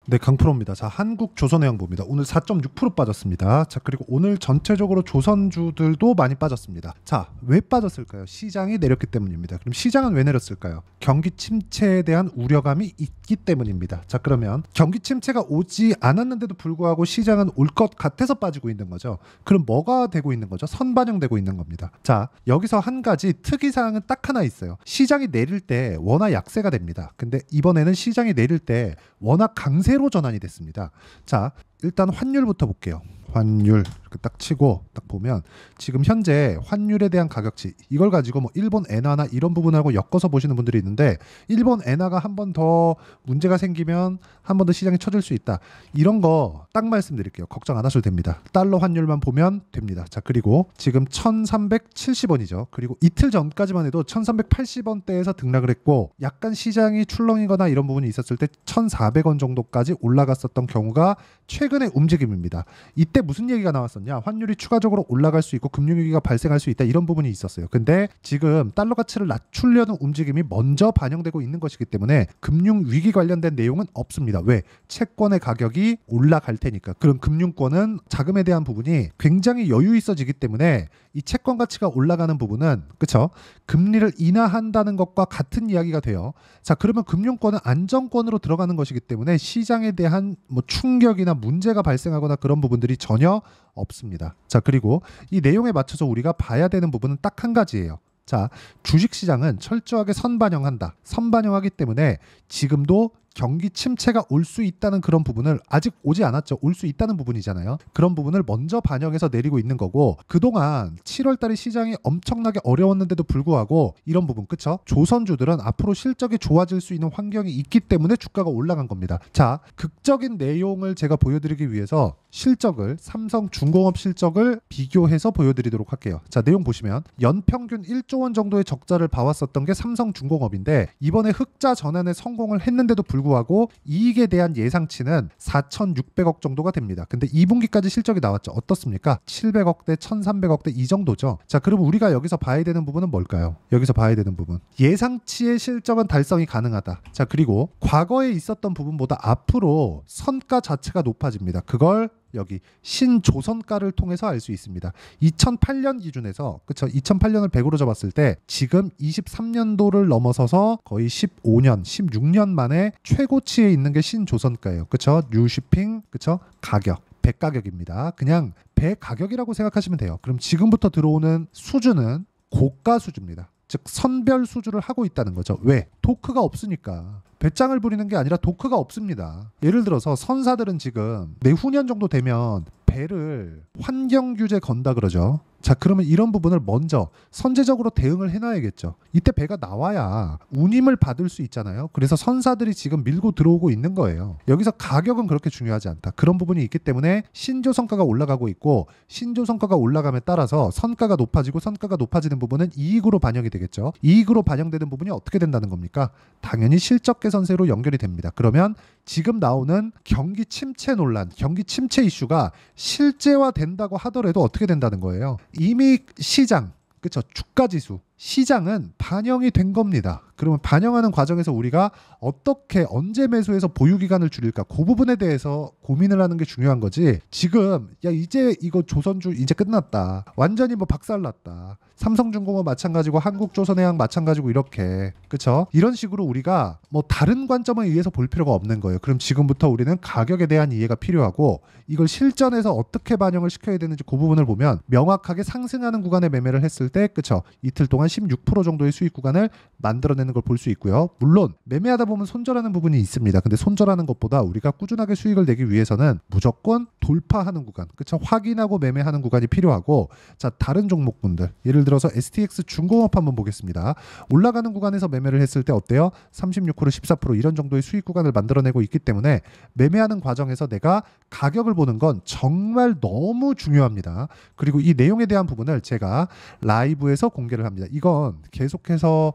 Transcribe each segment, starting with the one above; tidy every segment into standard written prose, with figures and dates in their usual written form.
네, 강프로입니다. 자, 한국조선해양보입니다. 오늘 4.6% 빠졌습니다. 자, 그리고 오늘 전체적으로 조선주들도 많이 빠졌습니다. 자, 왜 빠졌을까요? 시장이 내렸기 때문입니다. 그럼 시장은 왜 내렸을까요? 경기 침체에 대한 우려감이 있기 때문입니다. 자, 그러면 경기 침체가 오지 않았는데도 불구하고 시장은 올 것 같아서 빠지고 있는 거죠. 그럼 뭐가 되고 있는 거죠? 선반영되고 있는 겁니다. 자, 여기서 한 가지 특이사항은 딱 하나 있어요. 시장이 내릴 때 원화 약세가 됩니다. 근데 이번에는 시장이 내릴 때 원화 강세로 전환이 됐습니다. 자, 일단 환율부터 볼게요. 환율 이렇게 딱 치고 딱 보면 지금 현재 환율에 대한 가격치 이걸 가지고 뭐 일본 엔화나 이런 부분하고 엮어서 보시는 분들이 있는데 일본 엔화가 한 번 더 문제가 생기면 한 번 더 시장이 쳐질 수 있다. 이런 거 딱 말씀드릴게요. 걱정 안 하셔도 됩니다. 달러 환율만 보면 됩니다. 자, 그리고 지금 1370원이죠. 그리고 이틀 전까지만 해도 1380원대에서 등락을 했고 약간 시장이 출렁이거나 이런 부분이 있었을 때 1400원 정도까지 올라갔었던 경우가 최근의 움직임입니다. 이때 무슨 얘기가 나왔었냐? 환율이 추가적으로 올라갈 수 있고 금융위기가 발생할 수 있다. 이런 부분이 있었어요. 근데 지금 달러 가치를 낮추려는 움직임이 먼저 반영되고 있는 것이기 때문에 금융위기 관련된 내용은 없습니다. 왜? 채권의 가격이 올라갈 테니까. 그럼 금융권은 자금에 대한 부분이 굉장히 여유 있어지기 때문에 이 채권 가치가 올라가는 부분은 그쵸? 금리를 인하한다는 것과 같은 이야기가 돼요. 자, 그러면 금융권은 안정권으로 들어가는 것이기 때문에 시장에 대한 뭐 충격이나 문제가 발생하거나 그런 부분들이 전혀 없습니다. 자, 그리고 이 내용에 맞춰서 우리가 봐야 되는 부분은 딱 한 가지예요. 자, 주식시장은 철저하게 선반영한다. 선반영하기 때문에 지금도 경기 침체가 올 수 있다는 그런 부분을 아직 오지 않았죠. 올 수 있다는 부분이잖아요. 그런 부분을 먼저 반영해서 내리고 있는 거고 그동안 7월 달에 시장이 엄청나게 어려웠는데도 불구하고 이런 부분 그쵸? 조선주들은 앞으로 실적이 좋아질 수 있는 환경이 있기 때문에 주가가 올라간 겁니다. 자, 극적인 내용을 제가 보여드리기 위해서 실적을 삼성중공업 실적을 비교해서 보여드리도록 할게요. 자, 내용 보시면 연평균 1조 원 정도의 적자를 봐왔었던 게 삼성중공업인데 이번에 흑자 전환에 성공을 했는데도 불구하고 이익에 대한 예상치는 4,600억 정도가 됩니다. 근데 2분기까지 실적이 나왔죠. 어떻습니까? 700억대, 1,300억대 이 정도죠. 자, 그럼 우리가 여기서 봐야 되는 부분은 뭘까요? 여기서 봐야 되는 부분. 예상치의 실적은 달성이 가능하다. 자, 그리고 과거에 있었던 부분보다 앞으로 선가 자체가 높아집니다. 그걸 여기 신조선가를 통해서 알 수 있습니다. 2008년 기준에서 그쵸? 2008년을 100으로 잡았을 때 지금 23년도를 넘어서서 거의 15년, 16년 만에 최고치에 있는 게 신조선가예요. 그쵸? 뉴시핑 그쵸? 가격. 배 가격입니다. 그냥 배 가격이라고 생각하시면 돼요. 그럼 지금부터 들어오는 수주는 고가 수주입니다. 즉 선별 수주를 하고 있다는 거죠. 왜? 도크가 없으니까. 배짱을 부리는 게 아니라 도크가 없습니다. 예를 들어서 선사들은 지금 내후년 정도 되면 배를 환경 규제 건다 그러죠. 자, 그러면 이런 부분을 먼저 선제적으로 대응을 해놔야겠죠. 이때 배가 나와야 운임을 받을 수 있잖아요. 그래서 선사들이 지금 밀고 들어오고 있는 거예요. 여기서 가격은 그렇게 중요하지 않다. 그런 부분이 있기 때문에 신조선가가 올라가고 있고 신조선가가 올라감에 따라서 선가가 높아지고 선가가 높아지는 부분은 이익으로 반영이 되겠죠. 이익으로 반영되는 부분이 어떻게 된다는 겁니까? 당연히 실적 개선세로 연결이 됩니다. 그러면 지금 나오는 경기 침체 논란, 경기 침체 이슈가 실제화 된다고 하더라도 어떻게 된다는 거예요? 이미 시장, 그쵸? 주가지수, 시장은 반영이 된 겁니다. 그러면 반영하는 과정에서 우리가 어떻게 언제 매수해서 보유기간을 줄일까 그 부분에 대해서 고민을 하는 게 중요한 거지. 지금 야 이제 이거 조선주 이제 끝났다. 완전히 뭐 박살났다. 삼성중공업 마찬가지고 한국조선해양 마찬가지고 이렇게 그쵸? 이런 식으로 우리가 뭐 다른 관점에 의해서 볼 필요가 없는 거예요. 그럼 지금부터 우리는 가격에 대한 이해가 필요하고 이걸 실전에서 어떻게 반영을 시켜야 되는지 그 부분을 보면 명확하게 상승하는 구간에 매매를 했을 때 그쵸? 이틀 동안 16% 정도의 수익 구간을 만들어내는 걸 볼 수 있고요. 물론 매매하다 보면 손절하는 부분이 있습니다. 근데 손절하는 것보다 우리가 꾸준하게 수익을 내기 위해서는 무조건 돌파하는 구간, 그쵸? 확인하고 매매하는 구간이 필요하고 자, 다른 종목군들 예를 들어서 STX 중공업 한번 보겠습니다. 올라가는 구간에서 매매를 했을 때 어때요? 36%, 14% 이런 정도의 수익 구간을 만들어내고 있기 때문에 매매하는 과정에서 내가 가격을 보는 건 정말 너무 중요합니다. 그리고 이 내용에 대한 부분을 제가 라이브에서 공개를 합니다. 이건 계속해서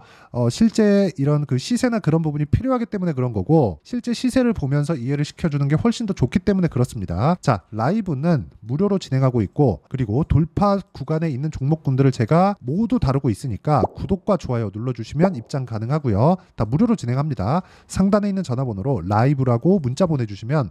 실제 실제 이런 그 시세나 그런 부분이 필요하기 때문에 그런 거고, 실제 시세를 보면서 이해를 시켜주는 게 훨씬 더 좋기 때문에 그렇습니다. 자, 라이브는 무료로 진행하고 있고, 그리고 돌파 구간에 있는 종목군들을 제가 모두 다루고 있으니까 구독과 좋아요 눌러주시면 입장 가능하고요. 다 무료로 진행합니다. 상단에 있는 전화번호로 라이브라고 문자 보내주시면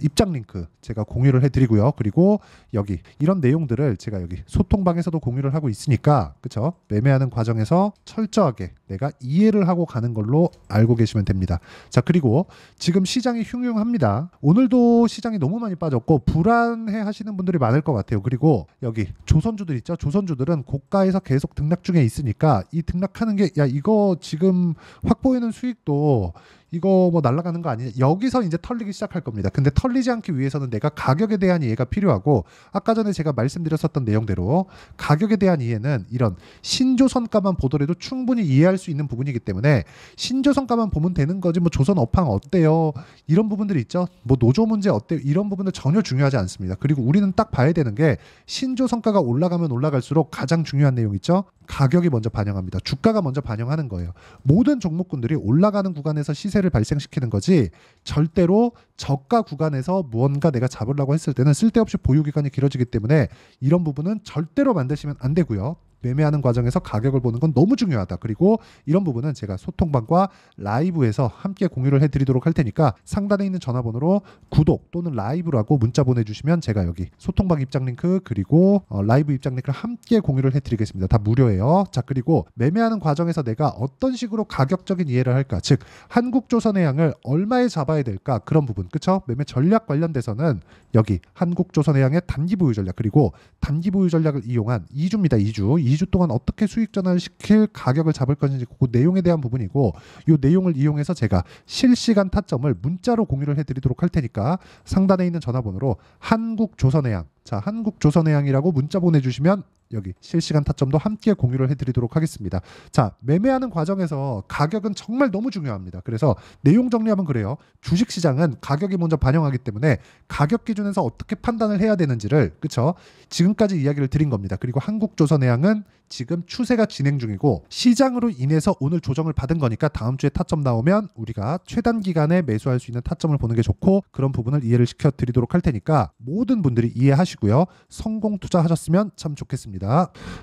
입장 링크 제가 공유를 해드리고요. 그리고 여기 이런 내용들을 제가 여기 소통방에서도 공유를 하고 있으니까, 그쵸? 매매하는 과정에서 철저하게 내가 이해를 하고 가는 걸로 알고 계시면 됩니다. 자, 그리고 지금 시장이 흉흉합니다. 오늘도 시장이 너무 많이 빠졌고 불안해 하시는 분들이 많을 것 같아요. 그리고 여기 조선주들 있죠? 조선주들은 고가에서 계속 등락 중에 있으니까 이 등락하는 게, 야, 이거 지금 확보해놓은 수익도 이거 뭐 날아가는 거 아니냐, 여기서 이제 털리기 시작할 겁니다. 근데 털리지 않기 위해서는 내가 가격에 대한 이해가 필요하고, 아까 전에 제가 말씀드렸었던 내용대로 가격에 대한 이해는 이런 신조선가만 보더라도 충분히 이해할 수 있는 부분이기 때문에 신조선가만 보면 되는 거지, 뭐 조선 업황 어때요, 이런 부분들이 있죠, 뭐 노조 문제 어때요, 이런 부분들 전혀 중요하지 않습니다. 그리고 우리는 딱 봐야 되는 게 신조선가가 올라가면 올라갈수록 가장 중요한 내용 있죠, 가격이 먼저 반영합니다. 주가가 먼저 반영하는 거예요. 모든 종목군들이 올라가는 구간에서 시세를 발생시키는 거지, 절대로 저가 구간에서 무언가 내가 잡으려고 했을 때는 쓸데없이 보유 기간이 길어지기 때문에 이런 부분은 절대로 만드시면 안 되고요. 매매하는 과정에서 가격을 보는 건 너무 중요하다. 그리고 이런 부분은 제가 소통방과 라이브에서 함께 공유를 해드리도록 할 테니까 상단에 있는 전화번호로 구독 또는 라이브라고 문자 보내주시면 제가 여기 소통방 입장 링크 그리고 라이브 입장 링크를 함께 공유를 해드리겠습니다. 다 무료예요. 자, 그리고 매매하는 과정에서 내가 어떤 식으로 가격적인 이해를 할까, 즉 한국조선해양을 얼마에 잡아야 될까, 그런 부분, 그쵸? 매매 전략 관련돼서는 여기 한국조선해양의 단기 보유 전략 그리고 단기 보유 전략을 이용한 2주입니다. 2주 동안 어떻게 수익 전환을 시킬 가격을 잡을 것인지 그 내용에 대한 부분이고, 이 내용을 이용해서 제가 실시간 타점을 문자로 공유를 해드리도록 할 테니까 상단에 있는 전화번호로 한국조선해양, 자, 한국조선해양이라고 문자 보내주시면 여기 실시간 타점도 함께 공유를 해드리도록 하겠습니다. 자, 매매하는 과정에서 가격은 정말 너무 중요합니다. 그래서 내용 정리하면 그래요. 주식시장은 가격이 먼저 반영하기 때문에 가격 기준에서 어떻게 판단을 해야 되는지를, 그쵸? 지금까지 이야기를 드린 겁니다. 그리고 한국조선해양은 지금 추세가 진행 중이고 시장으로 인해서 오늘 조정을 받은 거니까 다음 주에 타점 나오면 우리가 최단 기간에 매수할 수 있는 타점을 보는 게 좋고, 그런 부분을 이해를 시켜드리도록 할 테니까 모든 분들이 이해하시고요. 성공 투자하셨으면 참 좋겠습니다.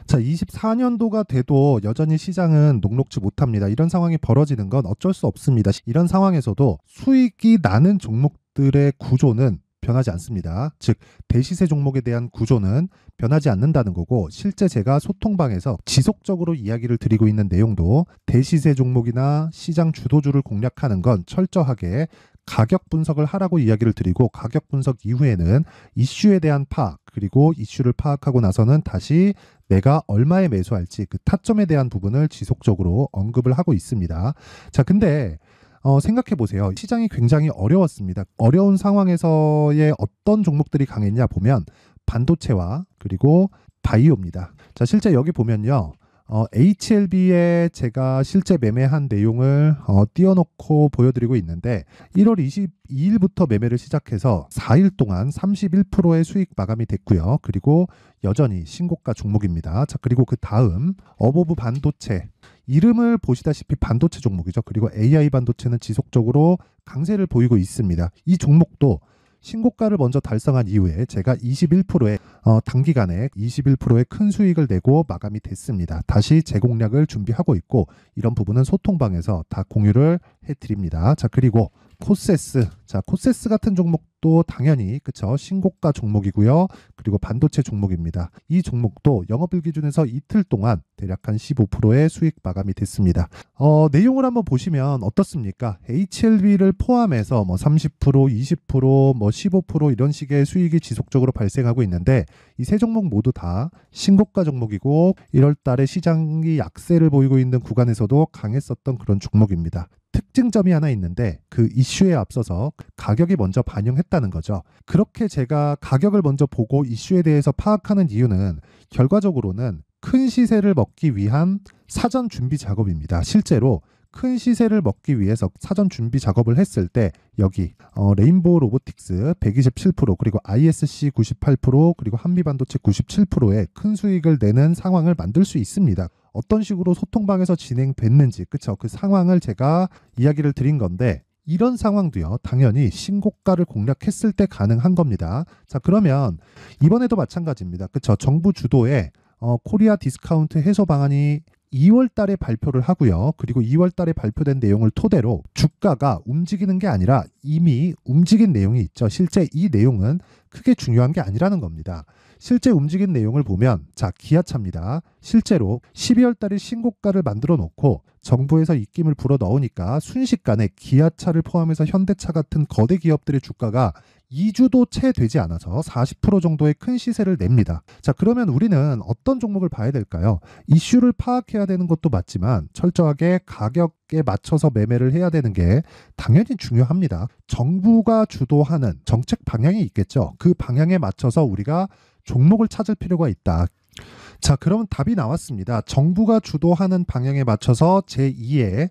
자, 24년도가 돼도 여전히 시장은 녹록지 못합니다. 이런 상황이 벌어지는 건 어쩔 수 없습니다. 이런 상황에서도 수익이 나는 종목들의 구조는 변하지 않습니다. 즉 대시세 종목에 대한 구조는 변하지 않는다는 거고, 실제 제가 소통방에서 지속적으로 이야기를 드리고 있는 내용도 대시세 종목이나 시장 주도주를 공략하는 건 철저하게 가격 분석을 하라고 이야기를 드리고, 가격 분석 이후에는 이슈에 대한 파악, 그리고 이슈를 파악하고 나서는 다시 내가 얼마에 매수할지 그 타점에 대한 부분을 지속적으로 언급을 하고 있습니다. 자, 근데 생각해 보세요. 시장이 굉장히 어려웠습니다. 어려운 상황에서의 어떤 종목들이 강했냐 보면 반도체와 그리고 바이오입니다. 자, 실제 여기 보면요. HLB에 제가 실제 매매한 내용을 띄워놓고 보여드리고 있는데 1월 22일부터 매매를 시작해서 4일 동안 31%의 수익 마감이 됐고요. 그리고 여전히 신고가 종목입니다. 자, 그리고 그 다음 어보브 반도체, 이름을 보시다시피 반도체 종목이죠. 그리고 AI 반도체는 지속적으로 강세를 보이고 있습니다. 이 종목도 신고가를 먼저 달성한 이후에 제가 21%의 단기간에 21%의 큰 수익을 내고 마감이 됐습니다. 다시 재공략을 준비하고 있고, 이런 부분은 소통방에서 다 공유를 해드립니다. 자, 그리고 코세스, 자, 코세스 같은 종목도 당연히 그쵸, 신고가 종목이고요. 그리고 반도체 종목입니다. 이 종목도 영업일 기준에서 이틀 동안 대략 한 15%의 수익 마감이 됐습니다. 내용을 한번 보시면 어떻습니까? HLB를 포함해서 뭐 30%, 20%, 뭐 15% 이런 식의 수익이 지속적으로 발생하고 있는데, 이 세 종목 모두 다 신고가 종목이고 1월 달에 시장이 약세를 보이고 있는 구간에서도 강했었던 그런 종목입니다. 특징점이 하나 있는데 그 이슈에 앞서서 가격이 먼저 반영했다는 거죠. 그렇게 제가 가격을 먼저 보고 이슈에 대해서 파악하는 이유는 결과적으로는 큰 시세를 먹기 위한 사전 준비 작업입니다. 실제로 큰 시세를 먹기 위해서 사전 준비 작업을 했을 때 여기 레인보우 로보틱스 127% 그리고 ISC 98% 그리고 한미반도체 97%의 큰 수익을 내는 상황을 만들 수 있습니다. 어떤 식으로 소통방에서 진행됐는지, 그쵸? 그 상황을 제가 이야기를 드린 건데, 이런 상황도요, 당연히 신고가를 공략했을 때 가능한 겁니다. 자, 그러면 이번에도 마찬가지입니다. 그쵸? 정부 주도의 코리아 디스카운트 해소 방안이 2월 달에 발표를 하고요. 그리고 2월 달에 발표된 내용을 토대로 주가가 움직이는 게 아니라 이미 움직인 내용이 있죠. 실제 이 내용은 크게 중요한 게 아니라는 겁니다. 실제 움직인 내용을 보면, 자, 기아차입니다. 실제로 12월 달에 신고가를 만들어 놓고 정부에서 입김을 불어 넣으니까 순식간에 기아차를 포함해서 현대차 같은 거대 기업들의 주가가 2주도 채 되지 않아서 40% 정도의 큰 시세를 냅니다. 자, 그러면 우리는 어떤 종목을 봐야 될까요? 이슈를 파악해야 되는 것도 맞지만 철저하게 가격에 맞춰서 매매를 해야 되는 게 당연히 중요합니다. 정부가 주도하는 정책 방향이 있겠죠. 그 방향에 맞춰서 우리가 종목을 찾을 필요가 있다. 자, 그럼 답이 나왔습니다. 정부가 주도하는 방향에 맞춰서 제2의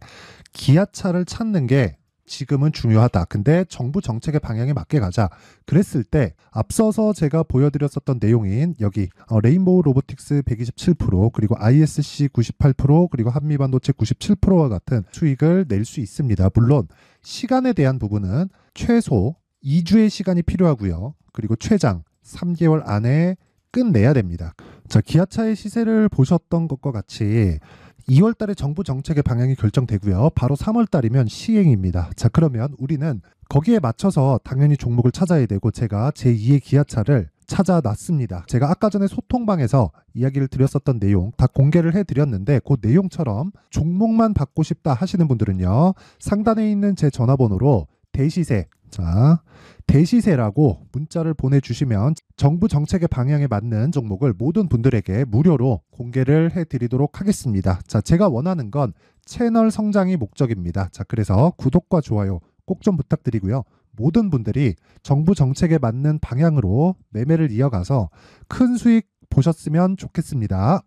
기아차를 찾는 게 지금은 중요하다. 근데 정부 정책의 방향에 맞게 가자. 그랬을 때 앞서서 제가 보여드렸었던 내용인 여기 레인보우 로보틱스 127%, 그리고 ISC 98%, 그리고 한미반도체 97%와 같은 수익을 낼 수 있습니다. 물론 시간에 대한 부분은 최소 2주의 시간이 필요하고요. 그리고 최장 3개월 안에 끝내야 됩니다. 자, 기아차의 시세를 보셨던 것과 같이 2월 달에 정부 정책의 방향이 결정되고요. 바로 3월 달이면 시행입니다. 자, 그러면 우리는 거기에 맞춰서 당연히 종목을 찾아야 되고, 제가 제2의 기아차를 찾아놨습니다. 제가 아까 전에 소통방에서 이야기를 드렸었던 내용 다 공개를 해드렸는데, 그 내용처럼 종목만 받고 싶다 하시는 분들은요, 상단에 있는 제 전화번호로 대시세, 자, 대시세라고 문자를 보내주시면 정부 정책의 방향에 맞는 종목을 모든 분들에게 무료로 공개를 해드리도록 하겠습니다. 자, 제가 원하는 건 채널 성장이 목적입니다. 자, 그래서 구독과 좋아요 꼭 좀 부탁드리고요. 모든 분들이 정부 정책에 맞는 방향으로 매매를 이어가서 큰 수익 보셨으면 좋겠습니다.